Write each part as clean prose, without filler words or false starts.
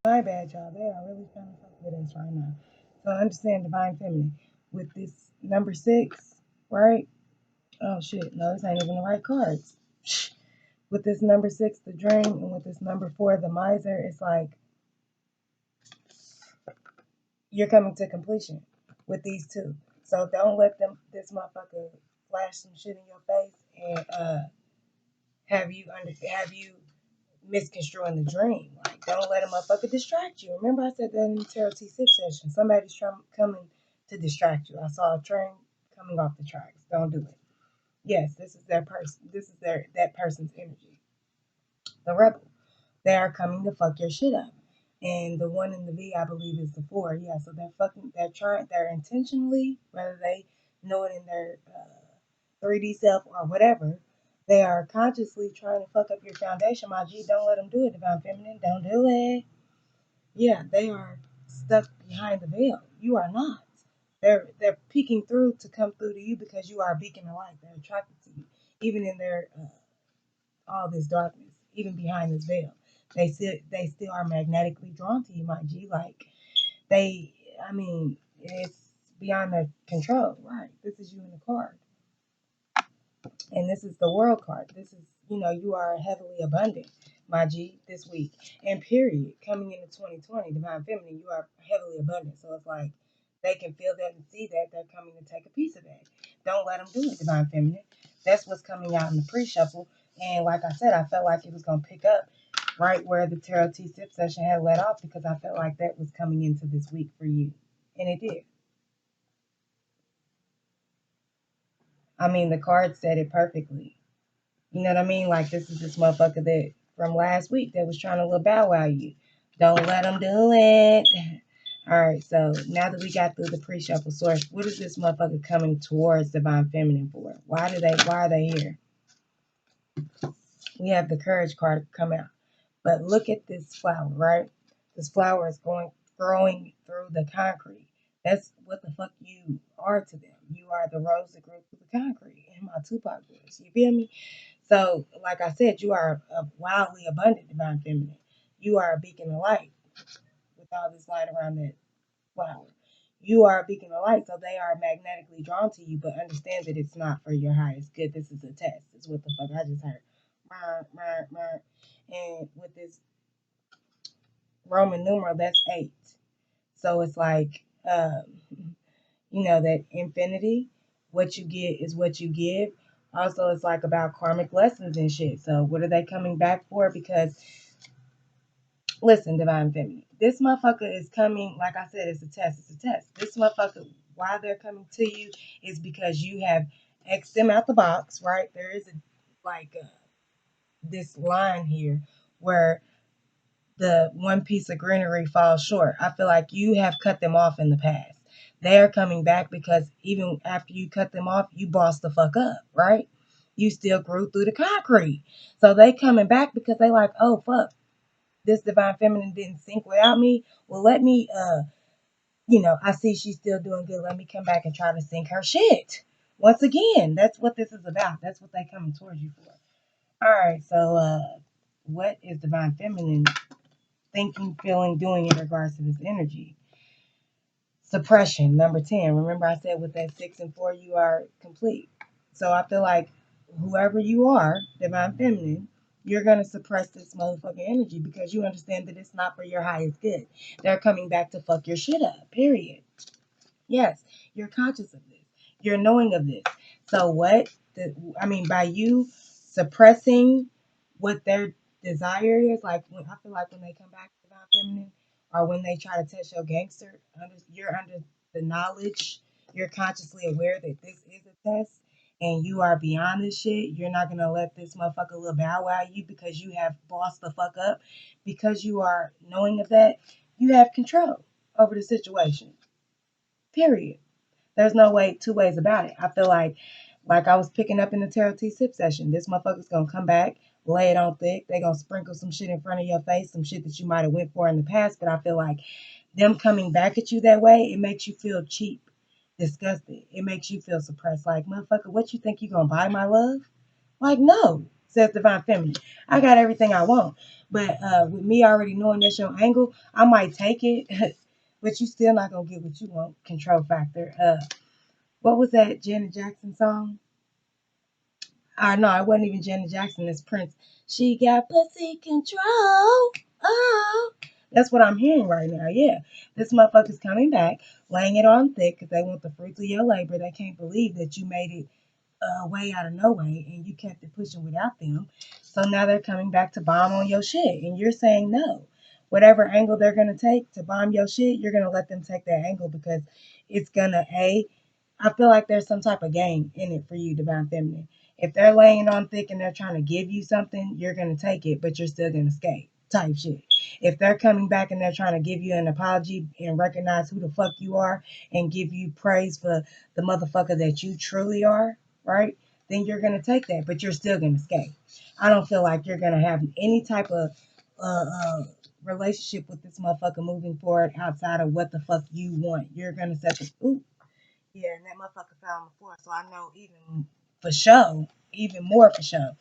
My bad, y'all. They are really trying to fuck with us right now. So understand divine feminine. With this number 6, right? Oh shit, no, this ain't even the right cards. With this number 6, the dream, and with this number 4, the miser, it's like you're coming to completion with these two. So don't let this motherfucker flash some shit in your face and have you misconstruing the dream. Like, don't let a motherfucker distract you. Remember I said that in the Tarot T6 session. Somebody's coming to distract you. I saw a train coming off the tracks. Don't do it. Yes, this is their person. This is that person's energy. The rebel. They are coming to fuck your shit up. And the one in the V, I believe, is the 4. Yeah, so they're intentionally, whether they know it in their 3D self or whatever, they are consciously trying to fuck up your foundation. My G, don't let them do it, divine feminine. Don't do it. Yeah, they are stuck behind the veil. You are not. They're peeking through to come through to you because you are a beacon of light. They're attracted to you, even in their all this darkness, even behind this veil. They still are magnetically drawn to you, my G. Like they, I mean, it's beyond their control, right? This is you in the card, and this is the world card. This is, you are heavily abundant, my G, this week, and period. Coming into 2020, divine feminine, you are heavily abundant. So it's like they can feel that and see that they're coming to take a piece of that. Don't let them do it, divine feminine. That's what's coming out in the pre-shuffle. And like I said, I felt like it was going to pick up right where the Tarot T-Sip session had let off because I felt like that was coming into this week for you. And it did. I mean, the card said it perfectly. You know what I mean? Like, this is this motherfucker that from last week that was trying to little bow wow you. Don't let them do it. All right, so now that we got through the pre-shuffle source, what is this motherfucker coming towards divine feminine for? Why are they here? We have the courage card come out. But look at this flower, right? This flower is growing through the concrete. That's what the fuck you are to them. You are the rose that grew through the concrete in my Tupac voice. You feel me? So, like I said, you are a wildly abundant divine feminine. You are a beacon of light with all this light around that flower. You are a beacon of light, so they are magnetically drawn to you, but understand that it's not for your highest good. This is a test. It's what the fuck I just heard. And with this Roman numeral, that's 8. So it's like, that infinity, what you get is what you give. Also, it's like about karmic lessons and shit. So what are they coming back for? Because listen, divine feminine, this motherfucker is coming. Like I said, it's a test. It's a test. This motherfucker, why they're coming to you is because you have X'd them out the box, right? There is this line here where the one piece of greenery falls short. I feel like you have cut them off in the past. They're coming back because even after you cut them off, you bossed the fuck up, right? You still grew through the concrete. So they coming back because they like, oh fuck, this divine feminine didn't sync without me. Well, let me I see she's still doing good. Let me come back and try to sync her shit. Once again, that's what this is about. That's what they coming towards you for. All right, so what is divine feminine thinking, feeling, doing in regards to this energy? Suppression, number 10. Remember I said with that 6 and 4, you are complete. So I feel like whoever you are, divine feminine, you're going to suppress this motherfucking energy because you understand that it's not for your highest good. They're coming back to fuck your shit up, period. Yes, you're conscious of this. You're knowing of this. So by you suppressing what their desire is, like I feel like when they come back to divine feminine, or when they try to test your gangster, you're under the knowledge, you're consciously aware that this is a test, and you are beyond this shit. You're not gonna let this motherfucker little bow wow you because you have bossed the fuck up. Because you are knowing of that, you have control over the situation. Period. There's no way, two ways about it. I feel like I was picking up in the Tarot T sip session. This motherfucker's gonna come back, lay it on thick. They gonna sprinkle some shit in front of your face, some shit that you might have went for in the past. But I feel like them coming back at you that way, it makes you feel cheap, disgusted. It makes you feel suppressed. Like, motherfucker, what you think you gonna buy my love? Like, no. says divine feminine. I got everything I want. But with me already knowing that's your angle, I might take it, but you still not gonna get what you want. Control factor. What was that Janet Jackson song? No, it wasn't even Janet Jackson. It's Prince. She got pussy control. Oh, that's what I'm hearing right now. Yeah, this motherfucker's coming back, laying it on thick because they want the fruits of your labor. They can't believe that you made it way out of no way and you kept it pushing without them. So now they're coming back to bomb on your shit, and you're saying no. Whatever angle they're gonna take to bomb your shit, you're gonna let them take that angle because it's gonna I feel like there's some type of game in it for you, divine feminine. If they're laying on thick and they're trying to give you something, you're gonna take it, but you're still gonna skate. Type shit. If they're coming back and they're trying to give you an apology and recognize who the fuck you are and give you praise for the motherfucker that you truly are, right? Then you're gonna take that, but you're still gonna skate. I don't feel like you're gonna have any type of uh, uh, relationship with this motherfucker moving forward outside of what the fuck you want. You're gonna set the yeah, and that motherfucker fell on the floor. So I know even for sure, even more for sure,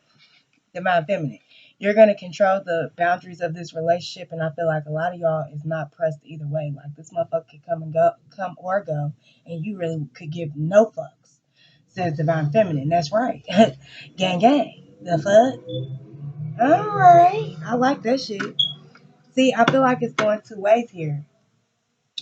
divine feminine. You're gonna control the boundaries of this relationship, and I feel like a lot of y'all is not pressed either way. Like this motherfucker could come or go, and you really could give no fucks. Says divine feminine. That's right. Gang gang. The fuck? Alright. I like that shit. See, I feel like it's going two ways here.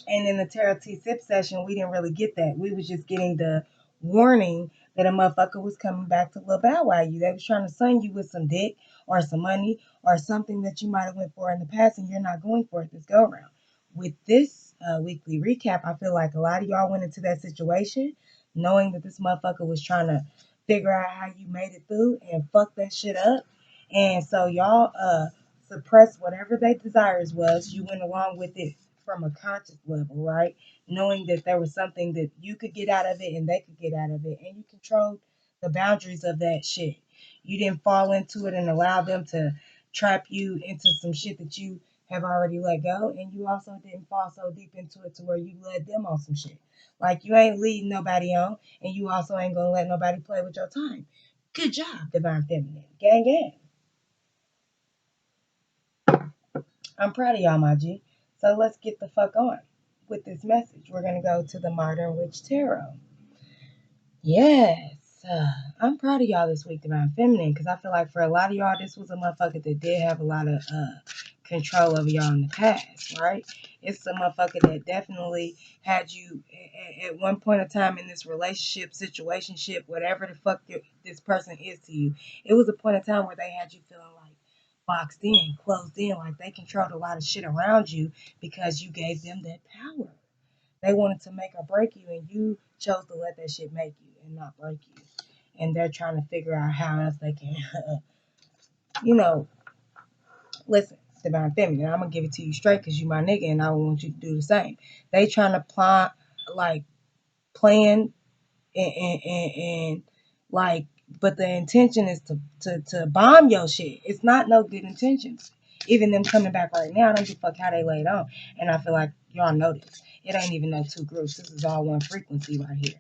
And in the Tarot T sip session, we didn't really get that. We was just getting the warning that a motherfucker was coming back to Lil Bow Wow you. They was trying to sun you with some dick or some money or something that you might have went for in the past and you're not going for it this go around. With this weekly recap, I feel like a lot of y'all went into that situation knowing that this motherfucker was trying to figure out how you made it through and fuck that shit up. And so y'all suppressed whatever their desires was. You went along with it from a conscious level, right? Knowing that there was something that you could get out of it and they could get out of it, and you controlled the boundaries of that shit. You didn't fall into it and allow them to trap you into some shit that you have already let go, and you also didn't fall so deep into it to where you led them on some shit. Like you ain't leading nobody on, and you also ain't gonna let nobody play with your time. Good job, divine feminine. Gang gang. I'm proud of y'all, my G. So let's get the fuck on with this message. We're going to go to the Modern Witch Tarot. Yes. I'm proud of y'all this week, Divine Feminine, because I feel like for a lot of y'all, this was a motherfucker that did have a lot of control over y'all in the past, right? It's a motherfucker that definitely had you at one point of time in this relationship, situationship, whatever the fuck this person is to you. It was a point of time where they had you feeling like boxed in, closed in, like they controlled a lot of shit around you because you gave them that power. They wanted to make or break you, and you chose to let that shit make you and not break you. And they're trying to figure out how else they can, you know, listen, divine feminine. I'm gonna give it to you straight because you my nigga, and I want you to do the same. They trying to plot, like, plan and like, but the intention is to bomb your shit. It's not no good intentions. Even them coming back right now, I don't give a fuck how they laid on. And I feel like y'all know this. It ain't even no two groups. This is all one frequency right here.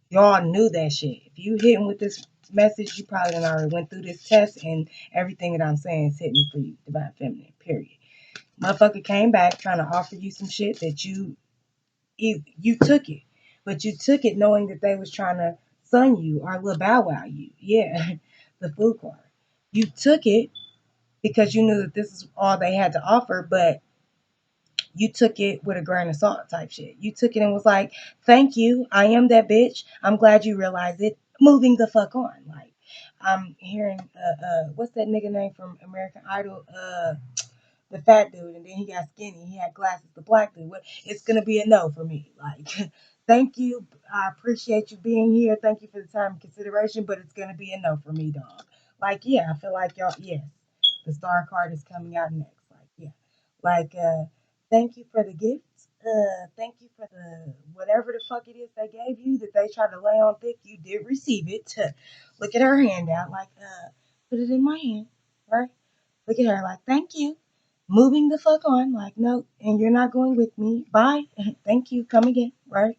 Y'all knew that shit. If you hitting with this message, you probably done already went through this test, and everything that I'm saying is hitting for you, divine feminine, period. Motherfucker came back trying to offer you some shit that you took it, but you took it knowing that they was trying to sun you or Lil Bow Wow you. Yeah, the food card. You took it because you knew that this is all they had to offer, but you took it with a grain of salt type shit. You took it and was like, thank you. I am that bitch. I'm glad you realized it. Moving the fuck on. Like, I'm hearing, what's that nigga name from American Idol? The fat dude, and then he got skinny. He had glasses. The black dude. It's gonna be a no for me. Like, thank you. I appreciate you being here. Thank you for the time and consideration, but it's gonna be a no for me, dog. Like, yeah, I feel like y'all. Yes, the star card is coming out next. Like, yeah, like, thank you for the gifts. Thank you for the whatever the fuck it is they gave you that they tried to lay on thick. You did receive it. Look at her hand out. Like, put it in my hand, right? Look at her. Like, thank you. Moving the fuck on, like, no, and you're not going with me. Bye. Thank you. Come again, right?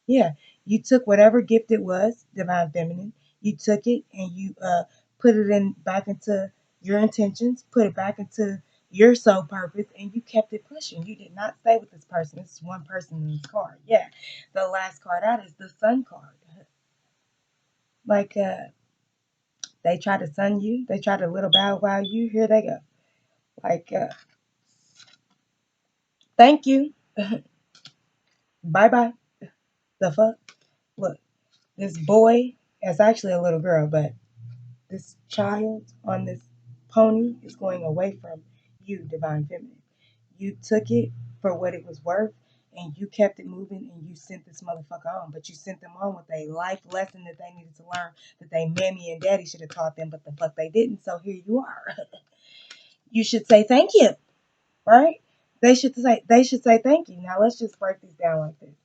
Yeah. You took whatever gift it was, divine feminine. You took it and you put it in back into your intentions, put it back into your soul purpose, and you kept it pushing. You did not stay with this person. This is one person in this card. Yeah. The last card out is the Sun card. Like they try to sun you, they try to little bow wow you, here they go. Like thank you. Bye bye. The fuck? Look, this boy, it's actually a little girl, but this child on this pony is going away from you, divine feminine. You took it for what it was worth and you kept it moving and you sent this motherfucker on. But you sent them on with a life lesson that they needed to learn that they mammy and daddy should have taught them, but the fuck they didn't. So here you are. You should say thank you, right? They should say thank you. Now let's just break these down like this.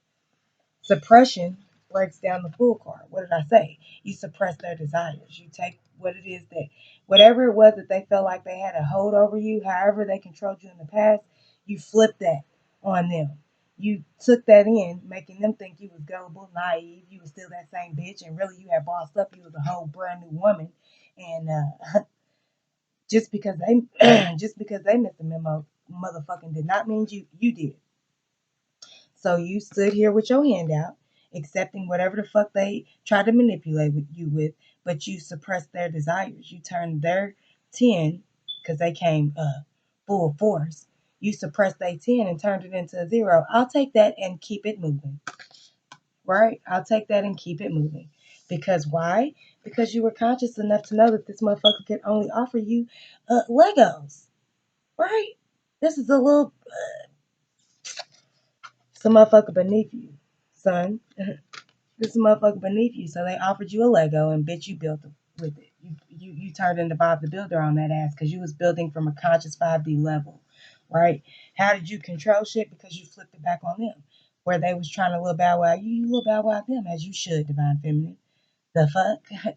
Suppression breaks down the fool card. What did I say? You suppress their desires. You take what it is that, whatever it was that they felt like they had a hold over you, however they controlled you in the past, you flipped that on them. You took that in, making them think you was gullible, naive, you was still that same bitch, and really you had bossed up, you was a whole brand new woman. And just because they just because they missed the memo, motherfucking did not mean you did. So you stood here with your hand out, accepting whatever the fuck they tried to manipulate with you with, but you suppressed their desires. You turned their 10, because they came full force. You suppressed their 10 and turned it into a 0. I'll take that and keep it moving. Right? I'll take that and keep it moving. Because why? Because you were conscious enough to know that this motherfucker could only offer you Legos. Right? This is a little some motherfucker beneath you, son. This is a motherfucker beneath you. So they offered you a Lego and bitch, you built with it. You turned into Bob the Builder on that ass because you was building from a conscious 5D level, right? How did you control shit? Because you flipped it back on them. Where they was trying to little bow wow you, you little bow wow them as you should, divine feminine. The fuck?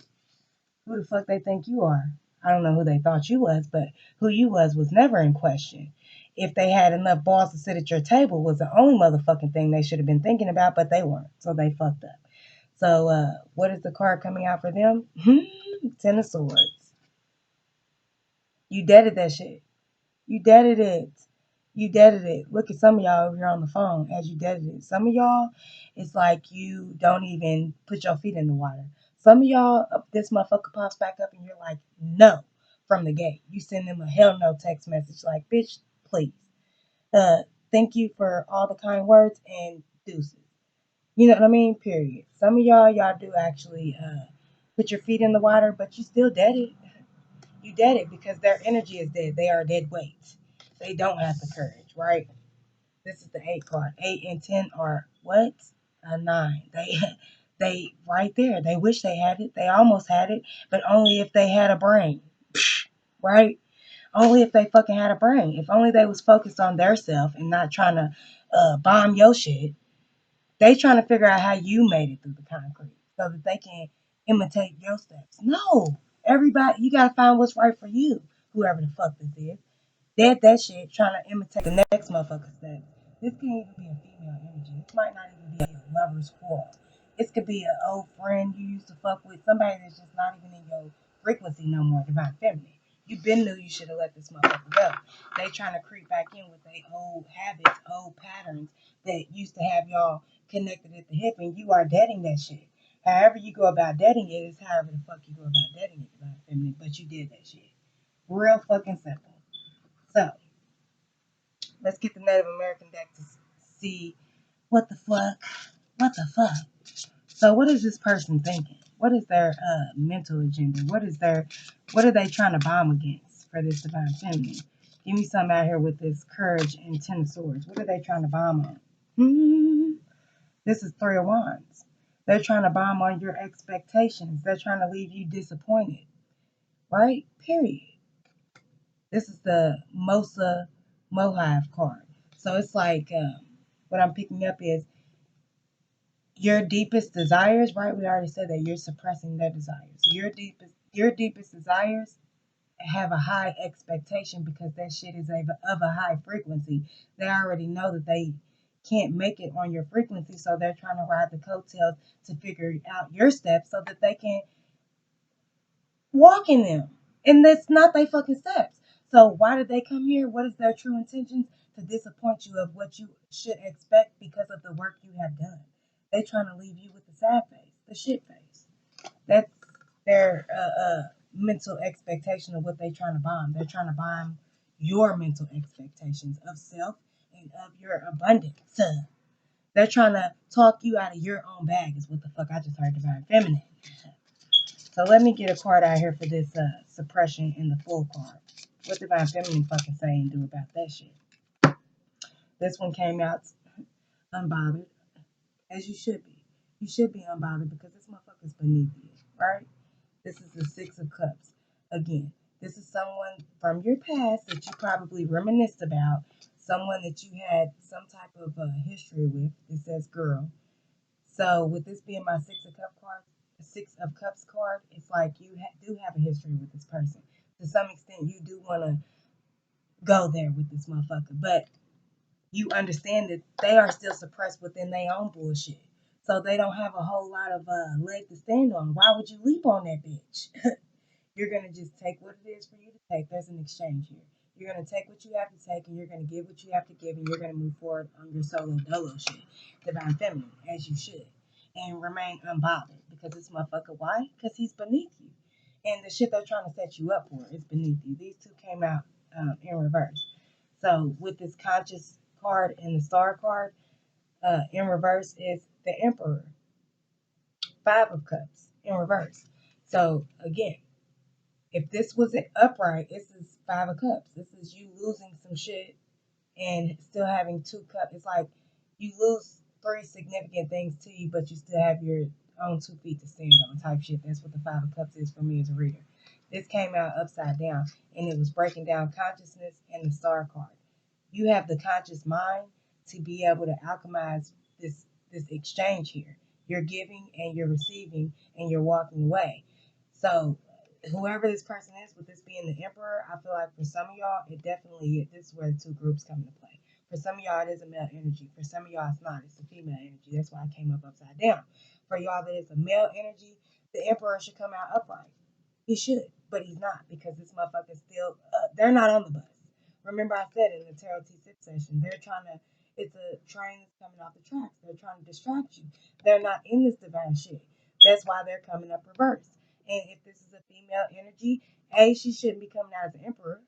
Who the fuck they think you are? I don't know who they thought you was, but who you was never in question. If they had enough balls to sit at your table was the only motherfucking thing they should have been thinking about, but they weren't. So they fucked up. So what is the card coming out for them? Ten of Swords. You deaded that shit. You deaded it. You deaded it. Look at some of y'all over here on the phone as you deaded it. Some of y'all, it's like you don't even put your feet in the water. Some of y'all, this motherfucker pops back up and you're like, no, from the gate. You send them a hell no text message like, bitch, please. Thank you for all the kind words and deuces. You know what I mean? Period. Some of y'all do actually put your feet in the water, but you still dead it. You dead it because their energy is dead. They are dead weight. They don't have the courage, right? This is the 8 card. 8 and 10 are what? A 9. They right there. They wish they had it. They almost had it, but only if they had a brain. Right? Only if they fucking had a brain. If only they was focused on their self and not trying to bomb your shit. They trying to figure out how you made it through the concrete so that they can imitate your steps. No, everybody, you gotta find what's right for you. Whoever the fuck this is, dead that shit, trying to imitate the next motherfucker steps. This can even be a female energy. This might not even be a lover's quarrel. This could be an old friend you used to fuck with, somebody that's just not even in your frequency no more, divine feminine. You been knew you should have let this motherfucker go. They trying to creep back in with their old habits, old patterns that used to have y'all connected at the hip, and you are deading that shit. However you go about deading it is however the fuck you go about deading it, divine feminine. But you did that shit. Real fucking simple. So let's get the Native American deck to see what the fuck. What the fuck? So what is this person thinking? What is their mental agenda? What are they trying to bomb against for this divine feminine? Give me some out here with this courage and 10 of swords. What are they trying to bomb on? This is 3 of wands. They're trying to bomb on your expectations. They're trying to leave you disappointed. Right? Period. This is the Mosa Mohive card. So it's like what I'm picking up is your deepest desires, right? We already said that you're suppressing their desires. Your deepest desires have a high expectation because that shit is of a high frequency. They already know that they can't make it on your frequency, so they're trying to ride the coattails to figure out your steps so that they can, walk in them. And that's not their fucking steps. So why did they come here? What is their true intentions? To disappoint you of what you should expect because of the work you have done. They trying to leave you with the sad face, the shit face. That's their mental expectation of what they trying to bomb. They're trying to bomb your mental expectations of self and of your abundance. They're trying to talk you out of your own bag is what the fuck I just heard about feminine. So let me get a card out here for this suppression in the full card. What Divine Feminine fucking say and do about that shit? This one came out unbothered, as you should be. You should be unbothered because this motherfucker's beneath you, right? This is the Six of Cups. Again, this is someone from your past that you probably reminisced about, someone that you had some type of history with. It says girl. So with this being my Six of Cups card, it's like you do have a history with this person. To some extent, you do want to go there with this motherfucker, but you understand that they are still suppressed within their own bullshit. So they don't have a whole lot of leg to stand on. Why would you leap on that bitch? You're going to just take what it is for you to take. There's an exchange here. You're going to take what you have to take, and you're going to give what you have to give, and you're going to move forward on your solo dolo shit, Divine Feminine, as you should, and remain unbothered. Because this motherfucker, why? Because he's beneath you. And the shit they're trying to set you up for is beneath you. These two came out in reverse. So with this conscious card and the star card, in reverse is the Emperor. Five of Cups in reverse. So again, if this was an upright, this is Five of Cups. This is you losing some shit and still having two cups. It's like you lose three significant things to you, but you still have your own 2 feet to stand on type shit. That's what the Five of Cups is for me as a reader. This came out upside down and it was breaking down consciousness and the star card. You have the conscious mind to be able to alchemize this exchange here. You're giving and you're receiving and you're walking away. So whoever this person is, with this being the Emperor, I feel like for some of y'all, it definitely is. This is where the two groups come into play. For some of y'all, it is a male energy. For some of y'all, it's not. It's a female energy. That's why I came up upside down. For y'all, that is a male energy. The Emperor should come out upright. He should, but he's not because this motherfucker still. They're not on the bus. Remember, I said in the Tarot T6 session, they're trying to. It's a train that's coming off the tracks. They're trying to distract you. They're not in this divine shit. That's why they're coming up reverse. And if this is a female energy, she shouldn't be coming out as an emperor.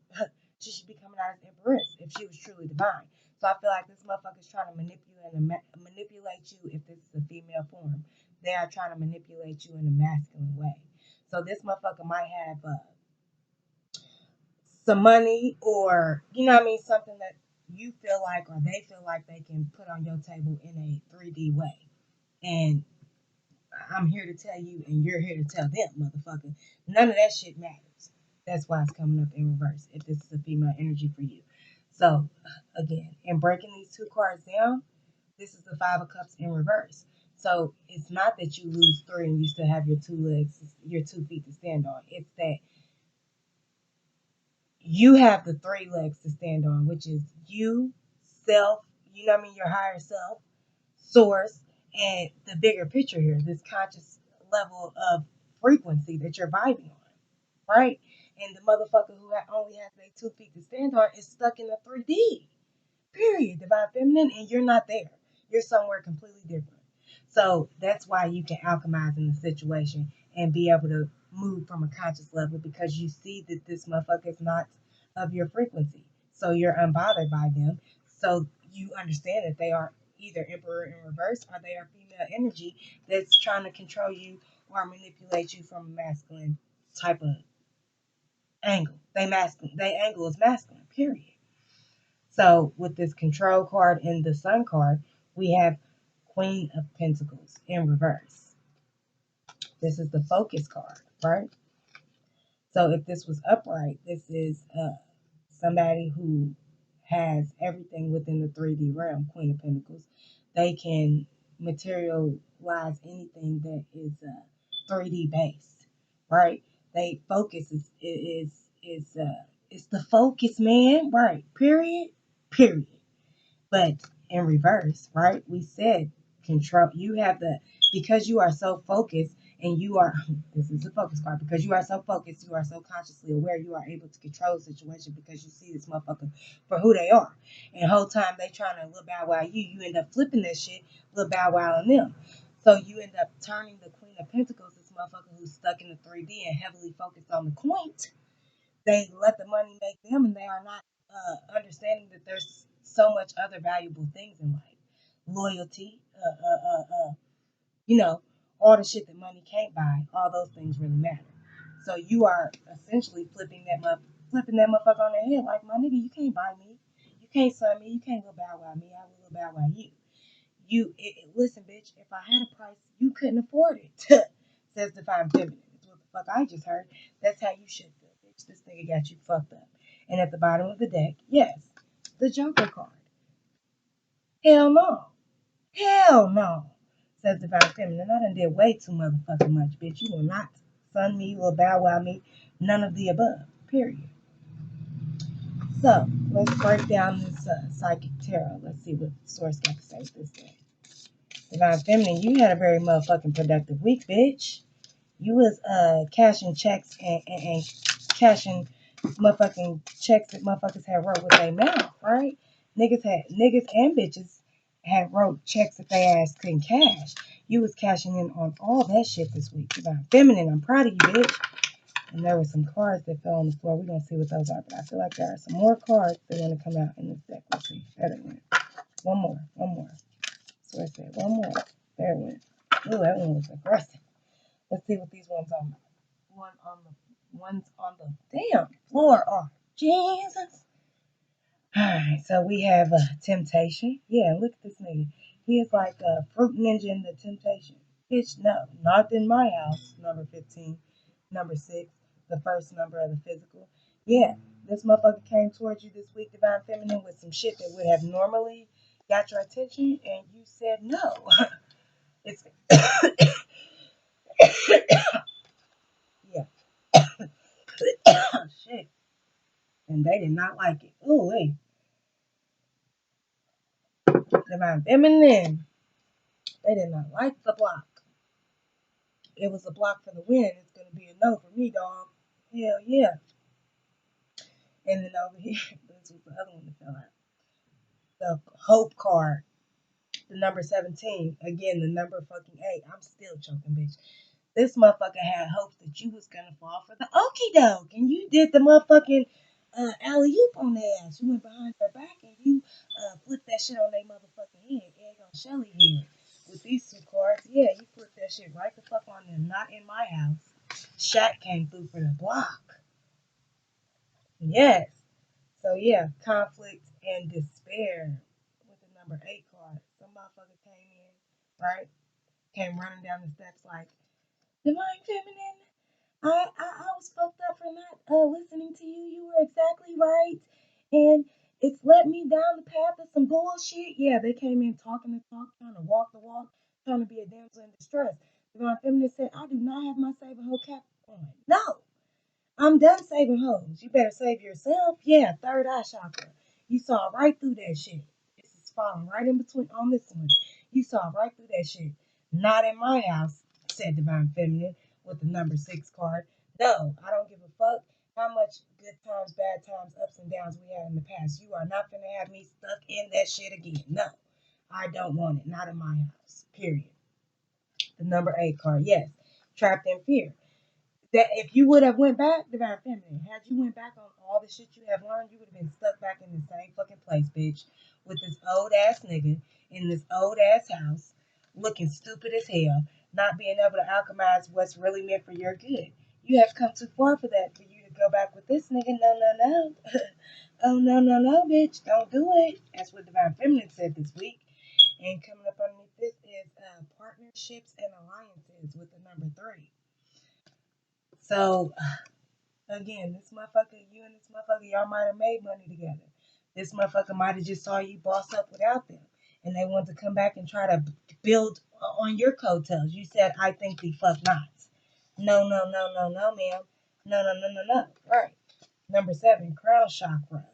She should be coming out as empress if she was truly divine. So I feel like this motherfucker's trying to manipulate you if this is a female form. They are trying to manipulate you in a masculine way. So this motherfucker might have some money or, you know what I mean, something that you feel like or they feel like they can put on your table in a 3D way. And I'm here to tell you and you're here to tell them, motherfucker. None of that shit matters. That's why it's coming up in reverse if this is a female energy for you. So, again, in breaking these two cards down, this is the Five of Cups in reverse. So, it's not that you lose three and you still have your two legs, your 2 feet to stand on. It's that you have the three legs to stand on, which is you, self, you know what I mean, your higher self, source, and the bigger picture here, this conscious level of frequency that you're vibing on, right? And the motherfucker who only has their 2 feet to stand on is stuck in the 3D. Period. Divine feminine, and you're not there. You're somewhere completely different. So that's why you can alchemize in the situation and be able to move from a conscious level because you see that this motherfucker is not of your frequency. So you're unbothered by them. So you understand that they are either emperor in reverse or they are female energy that's trying to control you or manipulate you from a masculine type of angle. They angle is masculine, period. So with this control card and the sun card, we have Queen of Pentacles in reverse. This is the focus card, right? So if this was upright, this is somebody who has everything within the 3D realm, Queen of Pentacles. They can materialize anything that is 3D based, right? They focus is the focus, man, right? Period. But in reverse, right? We said control. You have the because you are so focused and you are, this is the focus card, because you are so focused, you are so consciously aware, you are able to control the situation because you see this motherfucker for who they are. And the whole time they trying to little bow wow you end up flipping this shit, little bow wow on them. So you end up turning the Queen of Pentacles, this motherfucker who's stuck in the 3D and heavily focused on the coin. They let the money make them, and they are not understanding that there's so much other valuable things in life. Loyalty, you know, all the shit that money can't buy, all those things really matter. So you are essentially flipping that motherfucker on their head, like, my nigga, you can't buy me, you can't son me, you can't go bow wow me, I will go bow wow you. Listen, bitch, if I had a price, you couldn't afford it. Says Divine Feminine. That's what the fuck I just heard. That's how you should feel, bitch. This nigga got you fucked up. And at the bottom of the deck, yes, the Joker card. Hell no. Hell no. Says Divine Feminine. I done did way too motherfucking much, bitch. You will not sun me, you will bow wow me. None of the above. Period. So, let's break down this psychic tarot. Let's see what source got to say this day. Divine Feminine, you had a very motherfucking productive week, bitch. You was cashing checks and cashing motherfucking checks that motherfuckers had wrote with their mouth, right? Niggas and bitches had wrote checks that they ass couldn't cash. You was cashing in on all that shit this week. Divine Feminine, I'm proud of you, bitch. And there were some cards that fell on the floor. We're gonna see what those are, but I feel like there are some more cards that want to come out in this deck. Let's see. There it went. One more. So I said one more. There it went. Ooh, that one was aggressive. Let's see what these ones on ones on the damn floor are. Jesus. Alright, so we have Temptation. Yeah, look at this nigga. He is like a fruit ninja in the Temptation. Bitch, no, not in my house. Number 15. Number 6. The first number of the physical. Yeah, this motherfucker came towards you this week, Divine Feminine, with some shit that would have normally got your attention, and you said no. It's yeah. Shit. And they did not like it. Ooh, wait. Divine Feminine. They did not like the block. It was a block for the win. It's going to be a no for me, dog. Hell yeah. And then over here, this was the other one that fell out. The Hope card. The number 17. Again, the number fucking 8. I'm still choking, bitch. This motherfucker had hopes that you was gonna fall for the okie doke, and you did the motherfucking alley oop on their ass. You went behind their back and you flipped that shit on their motherfucking head. Egg on Shelly head. With these two cards, yeah, you flipped that shit right the fuck on them. Not in my house. Shaq came through for the block. Yes. So yeah, conflict and despair with the number 8 card. Some motherfucker came in, right? Came running down the steps like, Divine Feminine, I was fucked up for not listening to you. You were exactly right. And it's led me down the path of some bullshit. Yeah, they came in talking the talk, trying to walk the walk, trying to be a damsel in distress. Divine Feminine said, I do not have my saving hoe cap on. No, I'm done saving hoes. You better save yourself. Yeah, third eye chakra. You saw right through that shit. This is falling right in between on this one. You saw right through that shit. Not in my house, said Divine Feminine with the number 6 card. No, I don't give a fuck how much good times, bad times, ups and downs we had in the past. You are not gonna have me stuck in that shit again. No, I don't want it. Not in my house. Period. The number 8 card. Yes, trapped in fear that if you would have went back, Divine Feminine, had you went back on all the shit you have learned, you would have been stuck back in the same fucking place, bitch, with this old ass nigga in this old ass house, looking stupid as hell, not being able to alchemize what's really meant for your good. You have come too far for that, for you to go back with this nigga. No, no, no. Oh, no, no, no, bitch. Don't do it. That's what Divine Feminine said this week. And coming up underneath this is partnerships and alliances with the number 3. So, again, this motherfucker, you and this motherfucker, y'all might have made money together. This motherfucker might have just saw you boss up without them. And they want to come back and try to build on your coattails. You said, I think the fuck not. No, no, no, no, no, ma'am. No, no, no, no, no. Right. Number 7, crown chakra.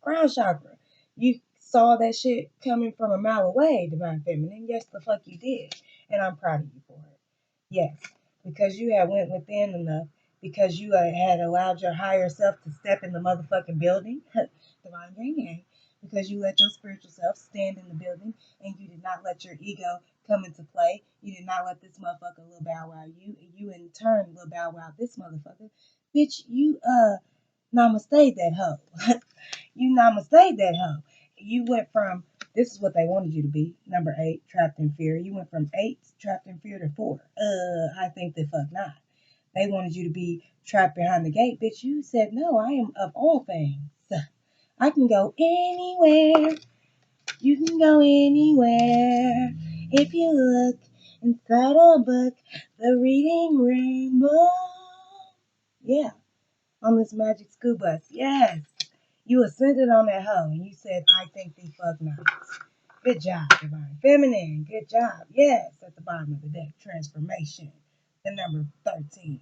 Crown chakra. You saw that shit coming from a mile away, Divine Feminine. Yes, the fuck you did. And I'm proud of you for it. Yes, because you had went within enough, because you had allowed your higher self to step in the motherfucking building, divine gang gang, because you let your spiritual self stand in the building, and you did not let your ego come into play. You did not let this motherfucker little bow wow you, and you in turn little bow wow this motherfucker. Bitch, you namaste that hoe. You namaste that hoe. You went from, this is what they wanted you to be, number 8, trapped in fear. You went from 8, trapped in fear, to 4. I think the fuck not. They wanted you to be trapped behind the gate. Bitch, you said, no, I am of all things. I can go anywhere. You can go anywhere. If you look inside a book, the reading rainbow. Yeah, on this magic school bus. Yes. You ascended on that hoe and you said, I think the fuck not. Good job, Divine Feminine. Good job. Yes, at the bottom of the deck, transformation. The number 13.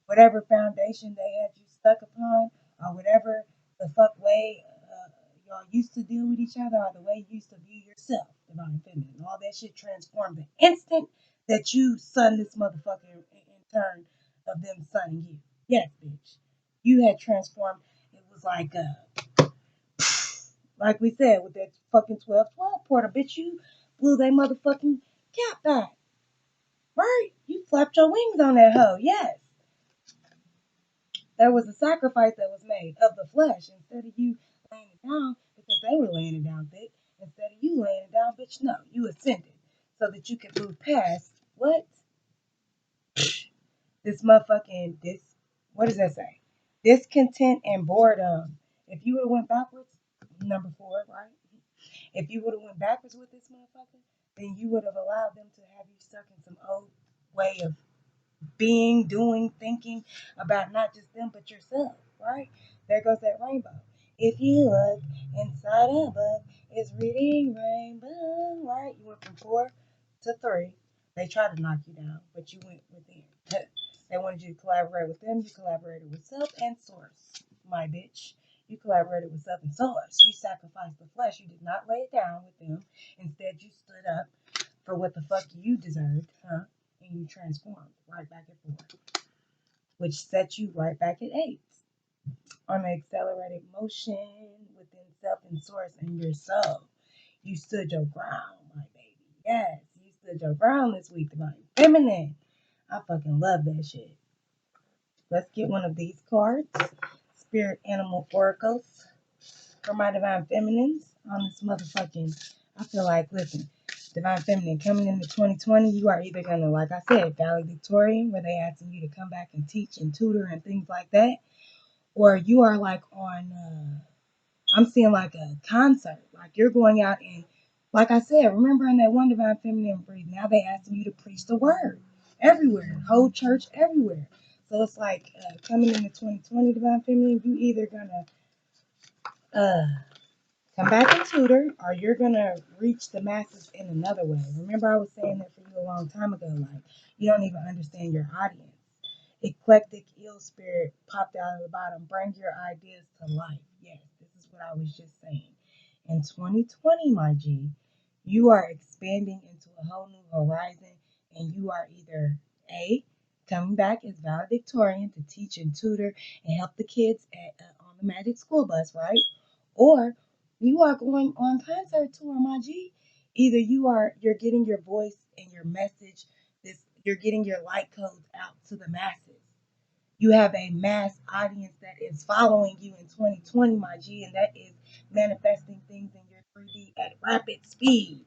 Whatever foundation they had you stuck upon, or whatever the fuck way y'all used to deal with each other, or the way you used to view yourself, Divine Feminine. All that shit transformed the instant that you sun this motherfucker in turn of them sunning you. Yes, bitch. You had transformed. It was like we said, with that fucking 12-12 portal, bitch, you blew that motherfucking cap back. Right? You flapped your wings on that hoe. Yes. There was a sacrifice that was made of the flesh. Instead of you laying it down, because they were laying it down, bitch. Instead of you laying it down, bitch, no. You ascended so that you could move past what? This motherfucking, what does that say? Discontent and boredom. If you would have went backwards, number 4, right? If you would have went backwards with this motherfucker, then you would have allowed them to have you stuck in some old way of being, doing, thinking about not just them but yourself, right? There goes that rainbow. If you look inside a book, it's reading rainbow, right? You went from 4 to 3. They tried to knock you down, but you went within. They wanted you to collaborate with them. You collaborated with self and source, my bitch. You collaborated with self and source. You sacrificed the flesh. You did not lay it down with them. Instead, you stood up for what the fuck you deserved, huh? And you transformed right back at 4, which set you right back at 8 on an accelerated motion within self and source and your soul. You stood your ground, my baby. Yes, you stood your ground this week, Divine Feminine. I fucking love that shit. Let's get one of these cards. Spirit Animal Oracles for my Divine Feminines on this motherfucking. I feel like, listen, Divine Feminine coming into 2020, you are either gonna, like I said, valedictorian, where they asking you to come back and teach and tutor and things like that, or you are like on, I'm seeing like a concert, like you're going out and, like I said, remember in that one Divine Feminine breed, now they asking you to preach the word everywhere, whole church everywhere. So it's like coming into 2020, Divine Feminine, you either gonna uh come back and tutor, or you're gonna reach the masses in another way. Remember, I was saying that for you a long time ago. Like, you don't even understand your audience. Eclectic ill spirit popped out of the bottom. Bring your ideas to life. Yes, this is what I was just saying. In 2020, my G, you are expanding into a whole new horizon, and you are either A, coming back as valedictorian to teach and tutor and help the kids on the Magic School Bus, right? Or you are going on concert tour, my G. Either you're getting your voice and your message, you're getting your light codes out to the masses. You have a mass audience that is following you in 2020, my G, and that is manifesting things in your 3D at rapid speed,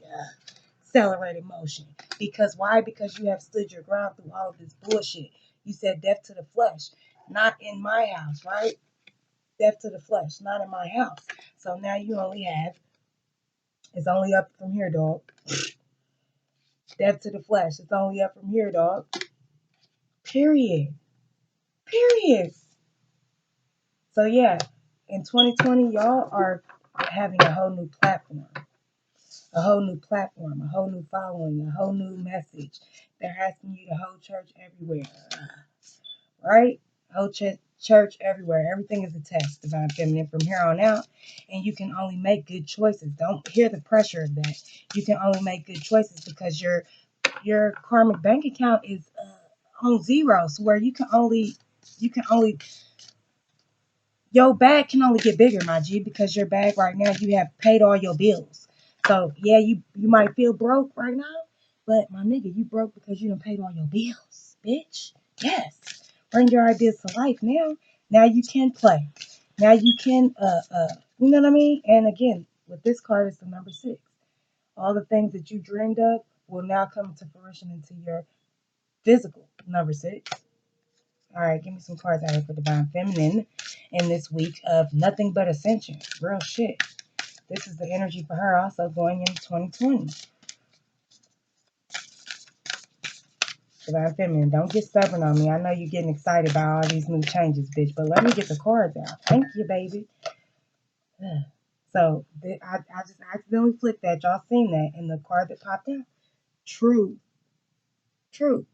accelerated motion. Because why? Because you have stood your ground through all of this bullshit. You said death to the flesh, not in my house, right? Death to the flesh, not in my house. So now you only have, it's only up from here, dog. Death to the flesh, it's only up from here, dog. Period. Period. So yeah, in 2020, y'all are having a whole new platform, a whole new platform, a whole new following, a whole new message. They're asking you to hold church everywhere, right? Hold church everywhere. Everything is a test, Divine Feminine, from here on out. And you can only make good choices. Don't hear the pressure of that. You can only make good choices because you're your karmic bank account is on zero, so where you can only your bag can only get bigger, my G, because your bag right now, you have paid all your bills. So yeah, you might feel broke right now, but my nigga, you broke because you done paid all your bills, bitch. Yes. Bring your ideas to life now. Now you can play. Now you can you know what I mean? And again, with this card, it's the number 6. All the things that you dreamed of will now come to fruition into your physical number 6. All right, give me some cards out here for Divine Feminine in this week of nothing but ascension. Real shit. This is the energy for her also going into 2020. Divine Feminine, don't get stubborn on me. I know you're getting excited about all these new changes, bitch, but let me get the cards out. Thank you, baby. So I just accidentally flipped that. Y'all seen that in the card that popped out? True. True.